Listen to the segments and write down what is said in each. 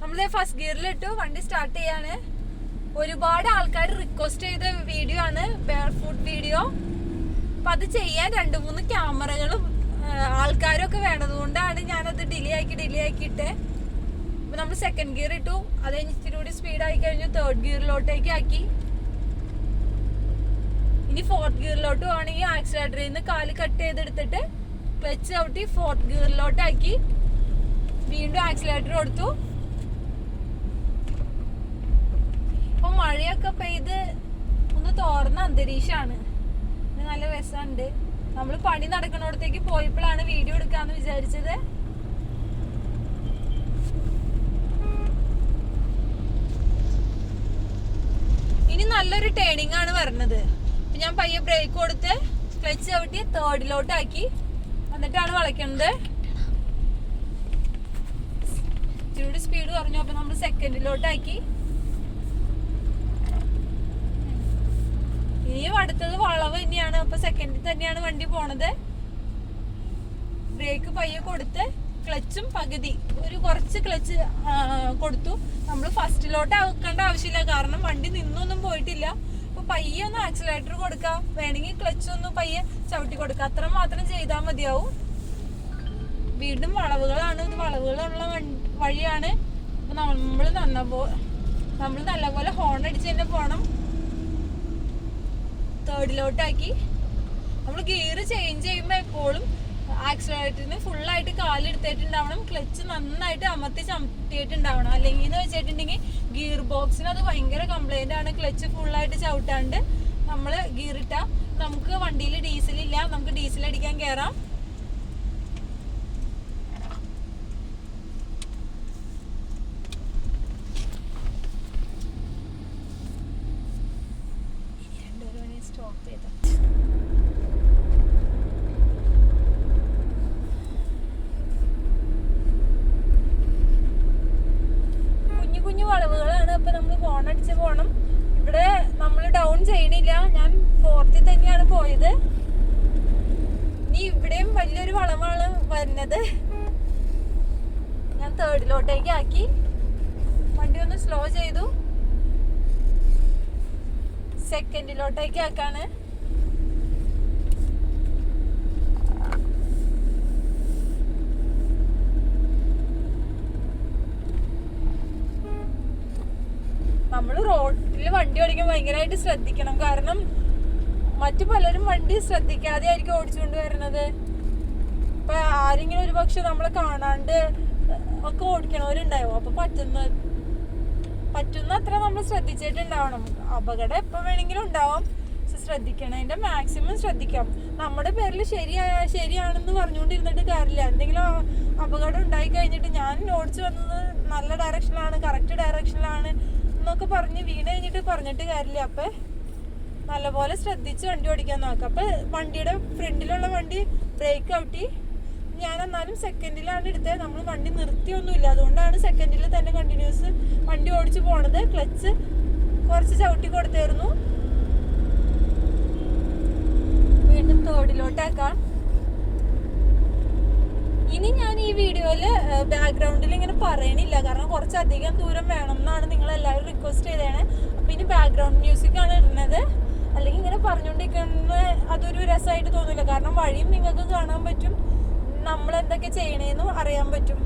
നമ്മള് ഫസ്റ്റ് ഗിയറിലിട്ടു, വണ്ടി സ്റ്റാർട്ട് ചെയ്യാണ്. ഒരുപാട് ആൾക്കാർ റിക്വസ്റ്റ് ചെയ്ത വീഡിയോ ആണ് ബെയർഫുട്ട് വീഡിയോ. അപ്പൊ അത് ചെയ്യാൻ 2-3 ക്യാമറകളും ആൾക്കാരും ഒക്കെ വേണ്ടതുകൊണ്ടാണ് ഞാനത് ഡിലേ ആക്കിയിട്ട്. അപ്പൊ നമ്മൾ സെക്കൻഡ് ഗിയർ ഇട്ടു. അത് ഇച്ചിരി കൂടി സ്പീഡായി കഴിഞ്ഞു തേർഡ് ഗിയറിലോട്ടേക്ക് ആക്കി. ഇനി ഫോർത്ത് ഗിയറിലോട്ട് പോകണമെങ്കിൽ ആക്സിലേറ്ററിൽ നിന്ന് കാല് കട്ട് ചെയ്തെടുത്തിട്ട് ക്ലച്ച് ചവിട്ടി ഫോർത്ത് ഗിയറിലോട്ടാക്കി വീണ്ടും ആക്സിലേറ്റർ കൊടുത്തു. ഇപ്പൊ മഴയൊക്കെ പെയ്ത് ഒന്ന് തോർന്ന അന്തരീക്ഷമാണ്, നല്ല രസമുണ്ട്. നമ്മൾ പണി നടക്കുന്നിടത്തേക്ക് പോയപ്പോഴാണ് വീഡിയോ എടുക്കാന്ന് വിചാരിച്ചത്. ഇനി നല്ലൊരു ടേണിംഗ് ആണ് വരുന്നത്. ഞാൻ പയ്യെ ബ്രേക്ക് കൊടുത്ത് ക്ലച്ച് ചവിട്ടി തേർഡിലോട്ടാക്കി എന്നിട്ടാണ് വളയ്ക്കുന്നത്. ഇച്ചിരി സ്പീഡ് കുറഞ്ഞു. അപ്പൊ നമ്മൾ സെക്കൻഡിലോട്ടാക്കി. ഇനിയും അടുത്തത് വളവ് തന്നെയാണ്. അപ്പൊ സെക്കൻഡിൽ തന്നെയാണ് വണ്ടി പോണത്. ബ്രേക്ക് പയ്യെ കൊടുത്ത് ക്ലച്ചും പകുതി കുറച്ച് ക്ലച്ച് കൊടുത്തു. നമ്മൾ ഫസ്റ്റിലോട്ട് ആക്കേണ്ട ആവശ്യമില്ല, കാരണം വണ്ടി നിന്നൊന്നും പോയിട്ടില്ല. അപ്പൊ പയ്യെ ഒന്ന് ആക്സിലേറ്റർ കൊടുക്കാം, വേണമെങ്കിൽ ക്ലച്ച് ഒന്ന് പയ്യെ ചവിട്ടി കൊടുക്കാം, അത്ര മാത്രം ചെയ്താൽ മതിയാവും. വീണ്ടും വളവുകളാണ്, ഇത് വളവുകളുള്ള വഴിയാണ്. അപ്പൊ നമ്മൾ നല്ലപോലെ ഹോൺ അടിച്ച് തന്നെ പോണം. തേർഡിലോട്ടാക്കി. നമ്മൾ ഗിയർ ചേഞ്ച് ചെയ്യുമ്പോൾ എപ്പോഴും ആക്സിലേറ്ററിന് ഫുള്ളായിട്ട് കാലെടുത്തിട്ടുണ്ടാവണം, ക്ലച്ച് നന്നായിട്ട് അമർത്തി ചവിട്ടിയിട്ടുണ്ടാവണം. അല്ലെങ്കിൽ എന്ന് വെച്ചിട്ടുണ്ടെങ്കിൽ ഗിയർ ബോക്സിന് അത് ഭയങ്കര കംപ്ലൈന്റ് ആണ്. ക്ലച്ച് ഫുള്ളായിട്ട് ചവിട്ടാണ്ട് നമ്മൾ ഗിയർ ഇട്ടാൽ നമുക്ക് വണ്ടിയിൽ ഡീസലില്ല, നമുക്ക് ഡീസൽ അടിക്കാൻ കയറാം. വളവുകളാണ്. അപ്പൊ നമ്മൾ ഹോൺ അടിച്ച് പോണം. ഇവിടെ നമ്മൾ ഡൗൺ ചെയ്യണില്ല, ഞാൻ ഫോർത്തിൽ തന്നെയാണ് പോയത്. ഇനി ഇവിടെയും വലിയൊരു വളവാണ് വരുന്നത്. ഞാൻ തേർഡിലോട്ടേക്ക് ആക്കി. വണ്ടി ഒന്ന് സ്ലോ ചെയ്തു. സെക്കൻഡിലോട്ടേക്ക് ആക്കാണ്. നമ്മൾ റോഡിൽ വണ്ടി ഓടിക്കാൻ ഭയങ്കരമായിട്ട് ശ്രദ്ധിക്കണം, കാരണം മറ്റു പലരും വണ്ടി ശ്രദ്ധിക്കാതെ ആയിരിക്കും ഓടിച്ചുകൊണ്ട് വരുന്നത്. ഇപ്പൊ ആരെങ്കിലും ഒരു പക്ഷെ നമ്മളെ കാണാണ്ട് ഒക്കെ ഓടിക്കണവരുണ്ടാവും. അപ്പൊ പറ്റുന്ന അത്ര നമ്മൾ ശ്രദ്ധിച്ചിട്ടുണ്ടാവണം. അപകടം എപ്പോ വേണമെങ്കിലും ഉണ്ടാവും, ശ്രദ്ധിക്കണതിന്റെ മാക്സിമം ശ്രദ്ധിക്കാം. നമ്മുടെ പേരിൽ ശരിയാണെന്ന് പറഞ്ഞുകൊണ്ടിരുന്നിട്ട് കാര്യമില്ല. എന്തെങ്കിലും അപകടം ഉണ്ടായി കഴിഞ്ഞിട്ട് ഞാൻ ഓടിച്ചു വന്നത് നല്ല ഡയറക്ഷനിലാണ്, കറക്റ്റ് ഡയറക്ഷനിലാണ് എന്നൊക്കെ പറഞ്ഞ് വീണ് കഴിഞ്ഞിട്ട് പറഞ്ഞിട്ട് കാര്യമില്ല. അപ്പൊ നല്ലപോലെ ശ്രദ്ധിച്ച് വണ്ടി ഓടിക്കാൻ നോക്കാം. അപ്പൊ വണ്ടിയുടെ ഫ്രണ്ടിലുള്ള വണ്ടി ബ്രേക്ക് ഔട്ടി. ഞാൻ എന്നാലും സെക്കൻഡിലാണ് എടുത്തത്. നമ്മൾ വണ്ടി നിർത്തിയൊന്നുമില്ല, അതുകൊണ്ടാണ് സെക്കൻഡിൽ തന്നെ കണ്ടിന്യൂസ് വണ്ടി ഓടിച്ചു പോണത്. ക്ലച്ച് കുറച്ച് ചവിട്ടി കൊടുത്തായിരുന്നു. വീണ്ടും തേർഡിലോട്ടാക്കാം. ഇനി ഞാൻ ഈ വീഡിയോയില് ബാക്ക്ഗ്രൗണ്ടിൽ ഇങ്ങനെ പറയണില്ല, കാരണം കുറച്ചധികം ദൂരം വേണം എന്നാണ് നിങ്ങൾ എല്ലാവരും റിക്വസ്റ്റ് ചെയ്തേണേ. അപ്പൊ ഇനി ബാക്ക്ഗ്രൗണ്ട് മ്യൂസിക് ആണ് ഇടുന്നത്. അല്ലെങ്കിൽ ഇങ്ങനെ പറഞ്ഞുകൊണ്ടിരിക്കുന്ന അതൊരു രസമായിട്ട് തോന്നില്ല, കാരണം വഴിയും നിങ്ങൾക്ക് കാണാൻ പറ്റും, നമ്മൾ എന്തൊക്കെ ചെയ്യണേന്നും അറിയാൻ പറ്റും.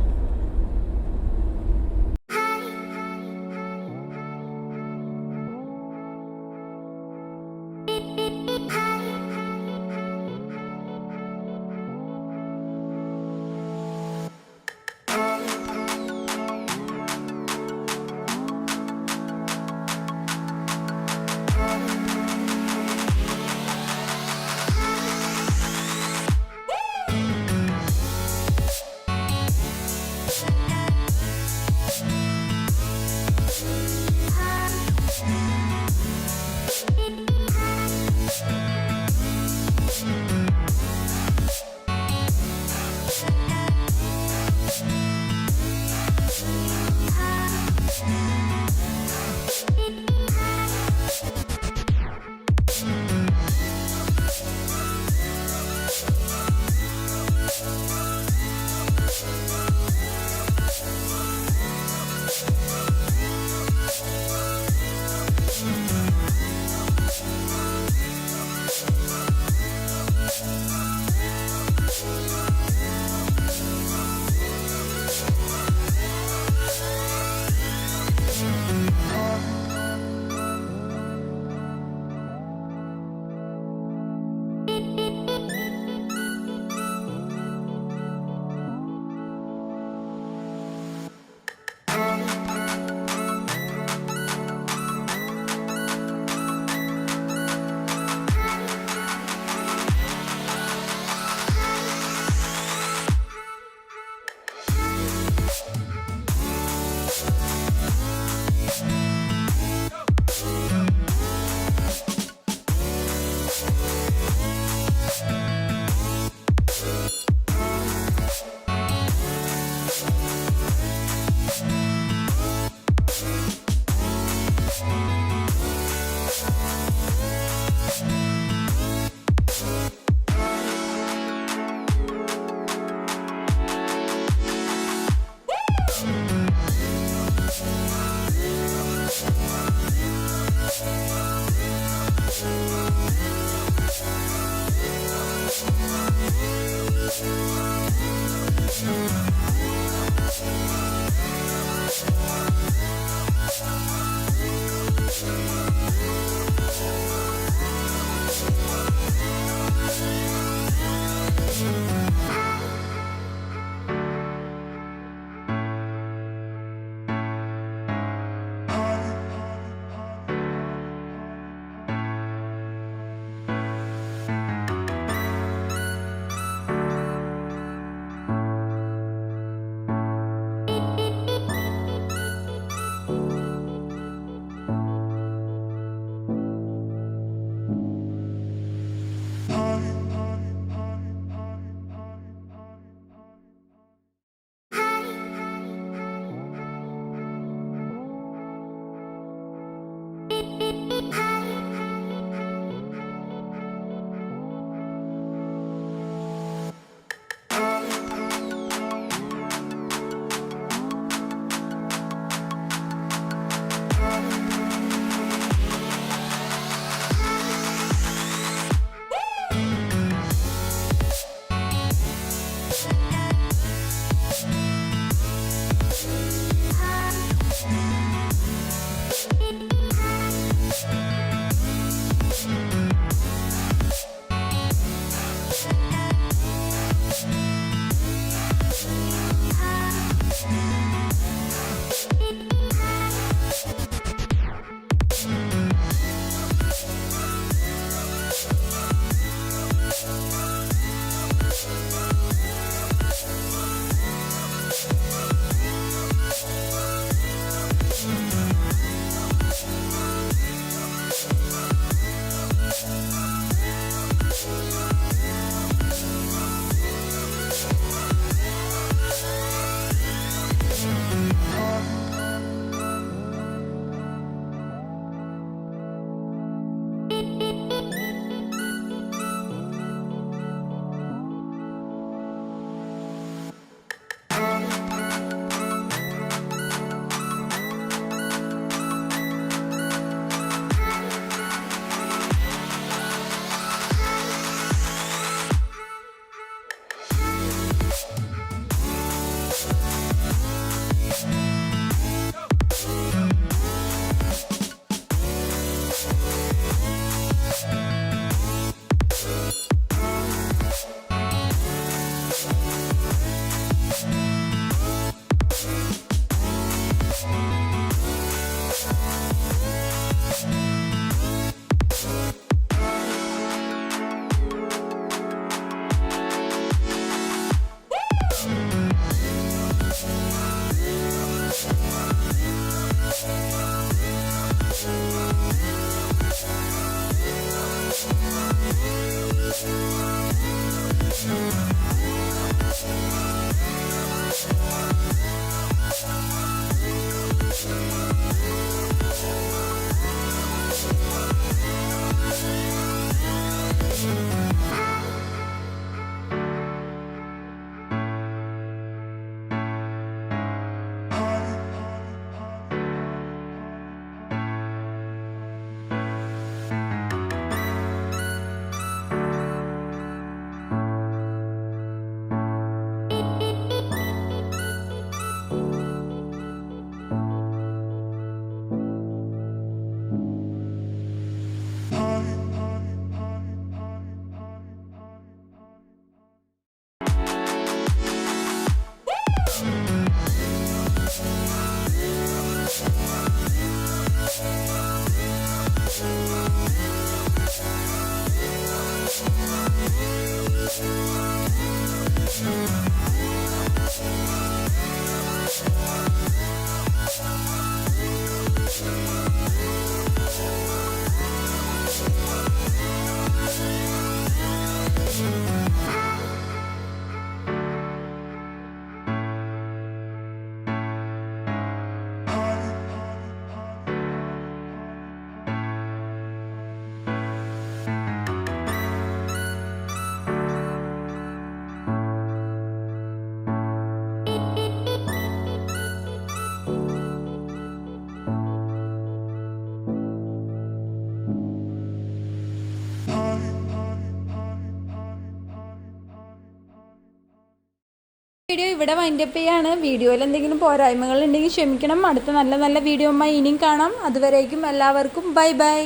വീഡിയോ ഇവിടെ വൈൻഡപ്പ് ചെയ്യാണ്. വീഡിയോയിൽ എന്തെങ്കിലും പോരായ്മകൾ ഉണ്ടെങ്കിൽ ക്ഷമിക്കണം. അടുത്ത നല്ല നല്ല വീഡിയോയുമായി ഇനിയും കാണാം. അതുവരേക്കും എല്ലാവർക്കും ബൈ ബൈ.